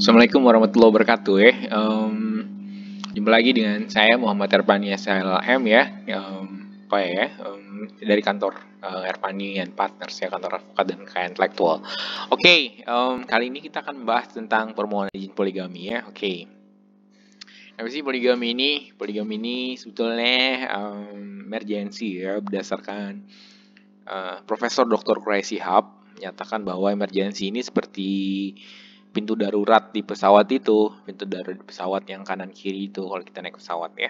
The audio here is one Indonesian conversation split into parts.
Assalamualaikum warahmatullahi wabarakatuh ya. Jumpa lagi dengan saya Muhammad Erpani SLM ya. Dari kantor Erpani and Partners ya, kantor advokat dan kekayaan intelektual. Kali ini kita akan membahas tentang permohonan izin poligami ya. Apa sih poligami ini? Poligami ini sebetulnya emergensi ya, berdasarkan Profesor Dr. Quraisy Shihab menyatakan bahwa emergensi ini seperti pintu darurat di pesawat itu, pintu darurat di pesawat yang kanan kiri itu kalau kita naik pesawat ya.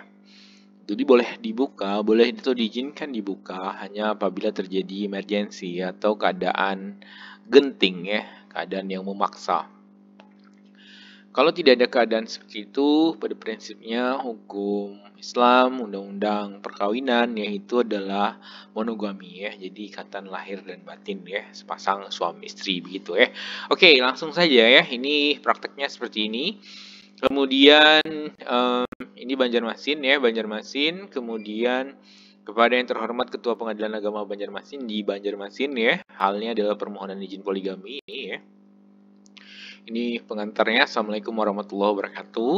Jadi boleh dibuka, boleh itu diizinkan dibuka hanya apabila terjadi emergensi atau keadaan genting ya, keadaan yang memaksa. Kalau tidak ada keadaan seperti itu, pada prinsipnya hukum Islam, undang-undang perkawinan yaitu adalah monogami ya. Jadi ikatan lahir dan batin ya, sepasang suami istri begitu ya. Oke, langsung saja ya. Ini prakteknya seperti ini. Kemudian ini Banjarmasin ya, Banjarmasin. Kemudian kepada yang terhormat Ketua Pengadilan Agama Banjarmasin di Banjarmasin ya. Halnya adalah permohonan izin poligami ini ya. Ini pengantarnya. Assalamualaikum warahmatullahi wabarakatuh.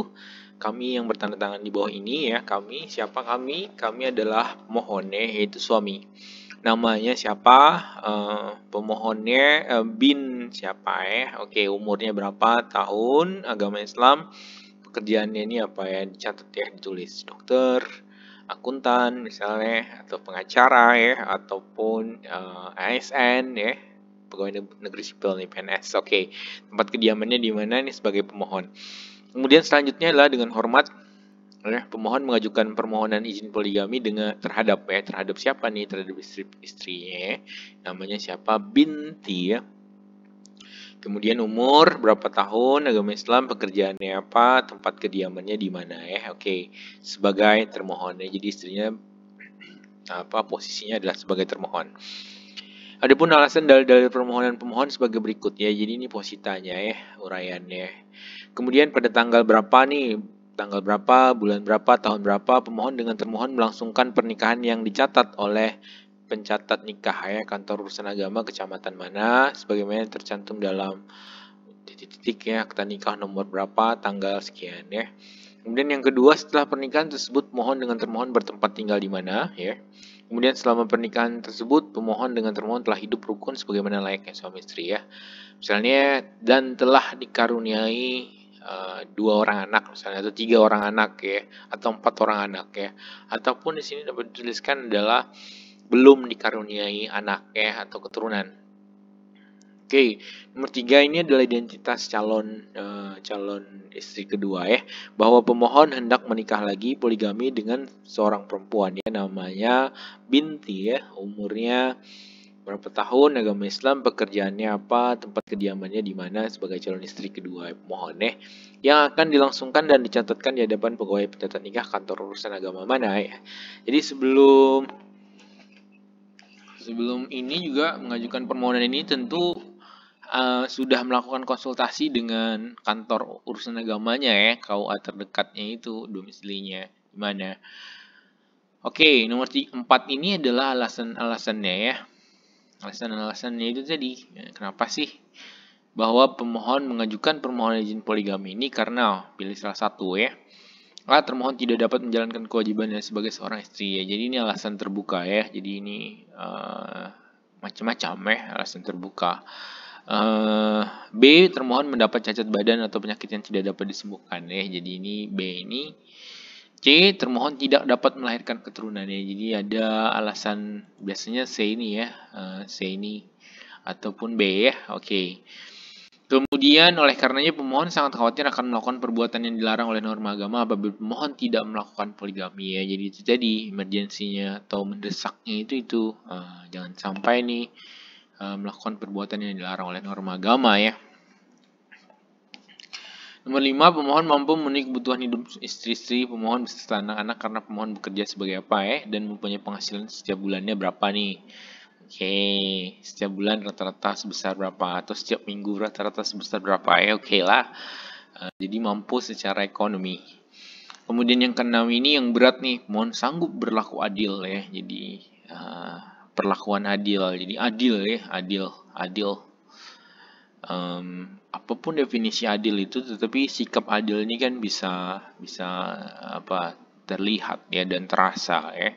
Kami yang bertanda tangan di bawah ini ya, kami. Siapa kami? Kami adalah pemohonnya, yaitu suami. Namanya siapa? Pemohonnya bin siapa ya? Oke, umurnya berapa tahun? Agama Islam. Pekerjaannya ini apa ya? Dicatat ya, ditulis. Dokter, akuntan misalnya, atau pengacara ya, ataupun ASN ya, pegawai negeri sipil nih, PNS. Oke. Tempat kediamannya di mana nih sebagai pemohon. Kemudian selanjutnya adalah dengan hormat pemohon mengajukan permohonan izin poligami terhadap siapa nih? Terhadap istrinya. Namanya siapa? Binti ya. Kemudian umur berapa tahun, agama Islam, pekerjaannya apa, tempat kediamannya di mana ya. Oke. Sebagai termohon ya. Jadi istrinya posisinya adalah sebagai termohon. Adapun alasan dalil-dalil permohonan pemohon sebagai berikut ya. Jadi ini positanya ya, uraiannya. Kemudian pada tanggal berapa nih? Tanggal berapa, bulan berapa, tahun berapa pemohon dengan termohon melangsungkan pernikahan yang dicatat oleh pencatat nikah ya, kantor urusan agama kecamatan mana sebagaimana yang tercantum dalam titik-titik ya, akta nikah nomor berapa, tanggal sekian ya. Kemudian yang kedua, setelah pernikahan tersebut pemohon dengan termohon bertempat tinggal di mana ya. Kemudian selama pernikahan tersebut pemohon dengan termohon telah hidup rukun sebagaimana layaknya suami istri ya. Misalnya dan telah dikaruniai 2 orang anak misalnya, atau 3 orang anak ya, atau 4 orang anak ya. Ataupun di sini dapat dituliskan adalah belum dikaruniai anak ya, atau keturunan. Oke, nomor 3 ini adalah identitas calon istri kedua ya, bahwa pemohon hendak menikah lagi poligami dengan seorang perempuan ya, namanya Binti ya, umurnya berapa tahun, agama Islam, pekerjaannya apa, tempat kediamannya di mana sebagai calon istri kedua pemohon ya, yang akan dilangsungkan dan dicatatkan di hadapan pegawai pencatat nikah kantor urusan agama mana ya. Jadi sebelum ini juga mengajukan permohonan ini tentu sudah melakukan konsultasi dengan kantor urusan agamanya ya, KUA terdekatnya itu domisilinya di mana. Oke, nomor 4 ini adalah alasan-alasannya ya. Alasan-alasannya itu tadi, kenapa sih bahwa pemohon mengajukan permohonan izin poligami ini? Karena pilih salah satu ya. Termohon tidak dapat menjalankan kewajibannya sebagai seorang istri ya. Jadi ini alasan terbuka ya. Jadi ini macam-macam ya, alasan terbuka. B, termohon mendapat cacat badan atau penyakit yang tidak dapat disembuhkan ya. Jadi ini B ini. C, termohon tidak dapat melahirkan keturunan ya. Jadi ada alasan biasanya C ini ya, C ini ataupun B ya. Oke. Kemudian oleh karenanya pemohon sangat khawatir akan melakukan perbuatan yang dilarang oleh norma agama apabila pemohon tidak melakukan poligami ya. Jadi itu tadi emergensinya atau mendesaknya itu jangan sampai nih melakukan perbuatan yang dilarang oleh norma agama ya. Nomor 5, pemohon mampu memenuhi kebutuhan hidup istri-istri pemohon beserta anak-anak karena pemohon bekerja sebagai apa ya, dan mempunyai penghasilan setiap bulannya berapa nih. Oke, setiap bulan rata-rata sebesar berapa, atau setiap minggu rata-rata sebesar berapa ya, oke lah. Jadi mampu secara ekonomi. Kemudian yang keenam ini yang berat nih, pemohon sanggup berlaku adil ya. Jadi perlakuan adil, jadi adil ya, adil. apapun definisi adil itu, tetapi sikap adil ini kan bisa bisa apa terlihat ya dan terasa ya.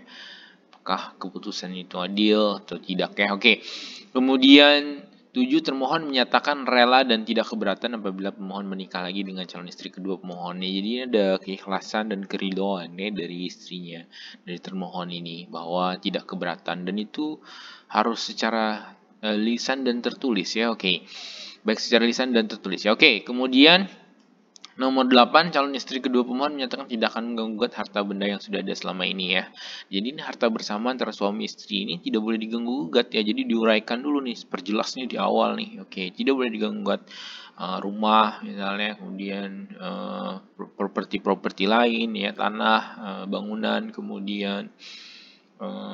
Apakah keputusan itu adil atau tidak ya? Oke. Kemudian 7, termohon menyatakan rela dan tidak keberatan apabila pemohon menikah lagi dengan calon istri kedua pemohonnya. Jadi ini ada keikhlasan dan keridhaan ya dari istrinya, dari termohon ini, bahwa tidak keberatan, dan itu harus secara lisan dan tertulis ya. Oke. Baik secara lisan dan tertulis ya. Oke, kemudian nomor 8, calon istri kedua pemohon menyatakan tidak akan menggugat harta benda yang sudah ada selama ini ya. Jadi ini harta bersama antara suami istri ini tidak boleh diganggu gugat ya. Jadi diuraikan dulu nih, perjelasnya di awal nih. Oke, tidak boleh diganggu gugat rumah misalnya, kemudian properti-properti lain ya, tanah, bangunan, kemudian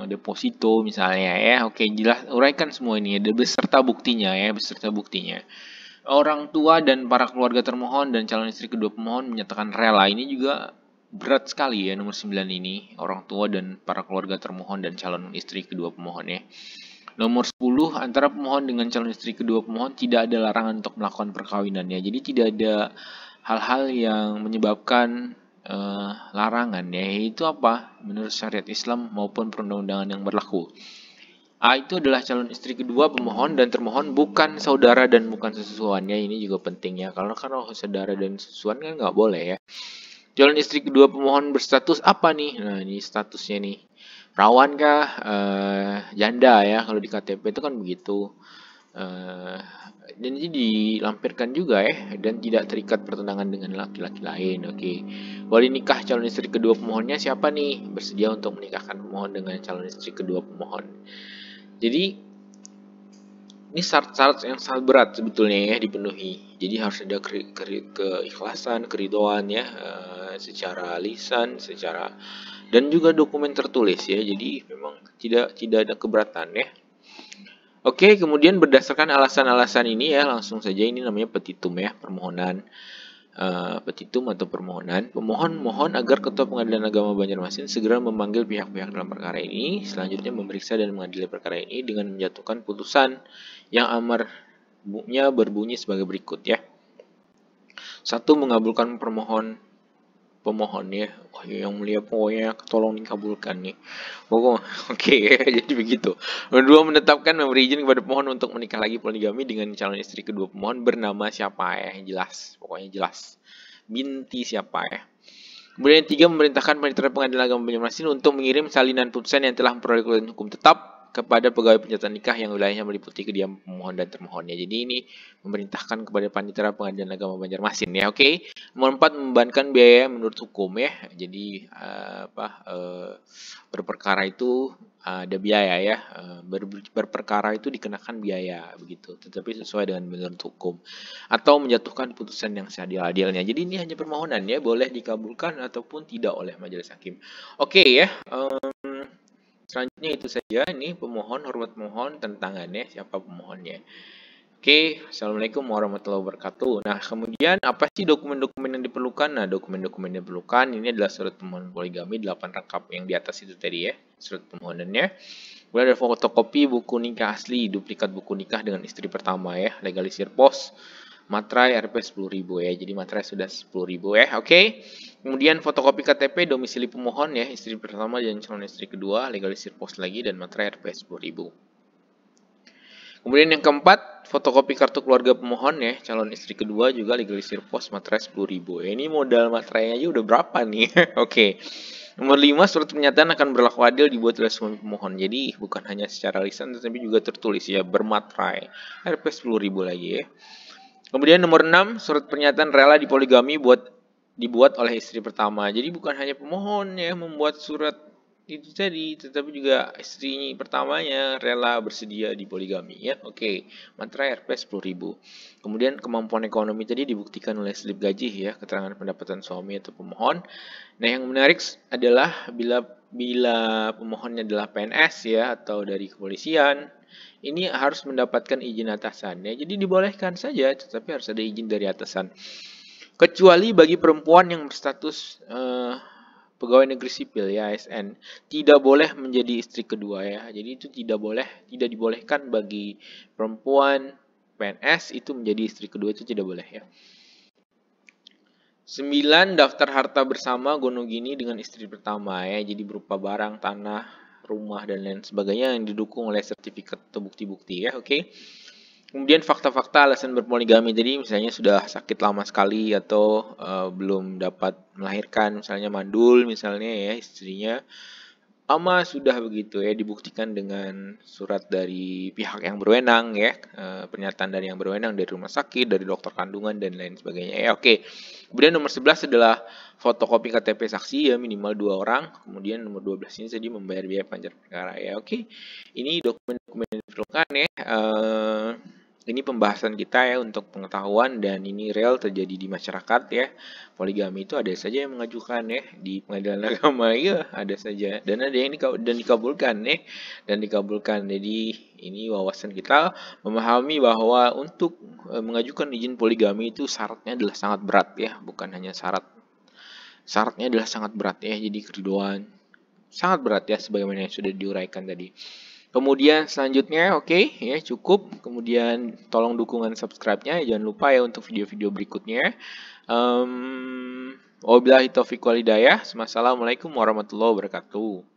deposito misalnya ya. Oke, jelas uraikan semua ini ya, beserta buktinya ya, beserta buktinya. Orang tua dan para keluarga termohon dan calon istri kedua pemohon menyatakan rela. Ini juga berat sekali ya, nomor 9 ini. Orang tua dan para keluarga termohon dan calon istri kedua pemohon ya. Nomor 10, antara pemohon dengan calon istri kedua pemohon tidak ada larangan untuk melakukan perkawinan ya. Jadi tidak ada hal-hal yang menyebabkan larangan ya. Itu apa? Menurut syariat Islam maupun perundang-undangan yang berlaku. A itu adalah calon istri kedua pemohon dan termohon bukan saudara dan bukan sesusuan ya. Ini juga penting ya, karena kalau saudara dan sesusuan kan nggak boleh ya. Calon istri kedua pemohon berstatus apa nih? Nah, ini statusnya nih. Perawan kah? Janda ya, kalau di KTP itu kan begitu. Dan ini dilampirkan juga ya, dan tidak terikat pertunangan dengan laki-laki lain. Oke. Wali nikah calon istri kedua pemohonnya siapa nih? Bersedia untuk menikahkan pemohon dengan calon istri kedua pemohon. Jadi ini syarat-syarat yang sangat berat sebetulnya ya dipenuhi. Jadi harus ada keikhlasan, keridhaan ya, secara lisan, secara, dan juga dokumen tertulis ya. Jadi memang tidak ada keberatan ya. Oke, kemudian berdasarkan alasan-alasan ini ya, langsung saja ini namanya petitum ya, permohonan. Petitum atau permohonan. Pemohon mohon agar Ketua Pengadilan Agama Banjarmasin segera memanggil pihak-pihak dalam perkara ini, selanjutnya memeriksa dan mengadili perkara ini dengan menjatuhkan putusan yang amarnya berbunyi sebagai berikut ya. 1. Mengabulkan pemohon ya. Oh, yang mulia pokoknya tolong dikabulkan nih. Oke, jadi begitu. Kedua, menetapkan memberi izin kepada pemohon untuk menikah lagi poligami dengan calon istri kedua pemohon bernama siapa ya, jelas. Pokoknya jelas. Binti siapa ya. Kemudian 3, memerintahkan Panitera Pengadilan Agama Banjarmasin untuk mengirim salinan putusan yang telah memperoleh kekuatan hukum tetap kepada pegawai pencatat nikah yang wilayahnya meliputi kediaman pemohon dan termohonnya. Jadi ini memerintahkan kepada Panitera Pengadilan Agama Banjarmasin ya. Oke. Nomor 4, membebankan biaya menurut hukum ya. Jadi berperkara itu ada biaya ya. Berperkara itu dikenakan biaya begitu, tetapi sesuai dengan menurut hukum, atau menjatuhkan putusan yang seadil-adilnya. Jadi ini hanya permohonan ya, boleh dikabulkan ataupun tidak oleh majelis hakim. Oke ya. Selanjutnya itu saja, ini pemohon, hormat pemohon, tentangannya, siapa pemohonnya. Oke, Assalamualaikum warahmatullahi wabarakatuh. Nah, kemudian apa sih dokumen-dokumen yang diperlukan? Nah, dokumen-dokumen yang diperlukan ini adalah surat permohonan poligami 8 rangkap yang di atas itu tadi ya, surat permohonannya. Kemudian ada fotokopi buku nikah asli, duplikat buku nikah dengan istri pertama ya, legalisir pos, materai Rp 10.000 ya. Jadi materai sudah 10.000 ya. Oke. Kemudian fotokopi KTP domisili pemohon ya, istri pertama dan calon istri kedua, legalisir pos lagi, dan materai Rp 10.000. Kemudian yang keempat, fotokopi kartu keluarga pemohon ya, calon istri kedua juga legalisir pos, materai 10.000 ya. Ini modal materainya aja udah berapa nih? Oke. Nomor 5, surat pernyataan akan berlaku adil dibuat oleh suami pemohon. Jadi bukan hanya secara lisan tetapi juga tertulis ya, bermaterai Rp 10.000 lagi ya. Kemudian nomor 6, surat pernyataan rela dipoligami dibuat oleh istri pertama. Jadi bukan hanya pemohon ya membuat surat itu tadi, tetapi juga istri pertamanya rela bersedia dipoligami ya. Oke, materai Rp 10.000. Kemudian kemampuan ekonomi tadi dibuktikan oleh slip gaji ya, keterangan pendapatan suami atau pemohon. Nah, yang menarik adalah bila pemohonnya adalah PNS ya atau dari kepolisian, ini harus mendapatkan izin atasan ya. Jadi dibolehkan saja, tetapi harus ada izin dari atasan. Kecuali bagi perempuan yang berstatus pegawai negeri sipil ya, ASN, tidak boleh menjadi istri kedua ya. Jadi itu tidak dibolehkan bagi perempuan PNS itu menjadi istri kedua itu tidak boleh ya. 9. Daftar harta bersama Gonogini dengan istri pertama ya. Jadi berupa barang, tanah, rumah, dan lain sebagainya yang didukung oleh sertifikat atau bukti-bukti ya. Oke. Kemudian fakta-fakta alasan berpoligami. Jadi misalnya sudah sakit lama sekali atau belum dapat melahirkan, misalnya mandul misalnya ya istrinya. Lama sudah begitu ya, dibuktikan dengan surat dari pihak yang berwenang ya, pernyataan dari yang berwenang, dari rumah sakit, dari dokter kandungan dan lain sebagainya ya. Oke. Kemudian nomor 11 adalah fotokopi KTP saksi ya, minimal 2 orang. Kemudian nomor 12 ini jadi membayar biaya panjang perkara ya. Oke. Ini dokumen-dokumen yang diperlukan ya. Ini pembahasan kita ya untuk pengetahuan, dan ini real terjadi di masyarakat ya. Poligami itu ada saja yang mengajukan ya di pengadilan agama ya, ada saja, dan ada yang dikabulkan ya, dan dikabulkan. Jadi ini wawasan kita memahami bahwa untuk mengajukan izin poligami itu syaratnya adalah sangat berat ya, bukan hanya syaratnya adalah sangat berat ya. Jadi keriduan sangat berat ya, sebagaimana yang sudah diuraikan tadi. Kemudian selanjutnya, oke, ya cukup. Kemudian tolong dukungan subscribe-nya, jangan lupa ya untuk video-video berikutnya. Wabillahi taufiq walhidayah. Wassalamualaikum warahmatullahi wabarakatuh.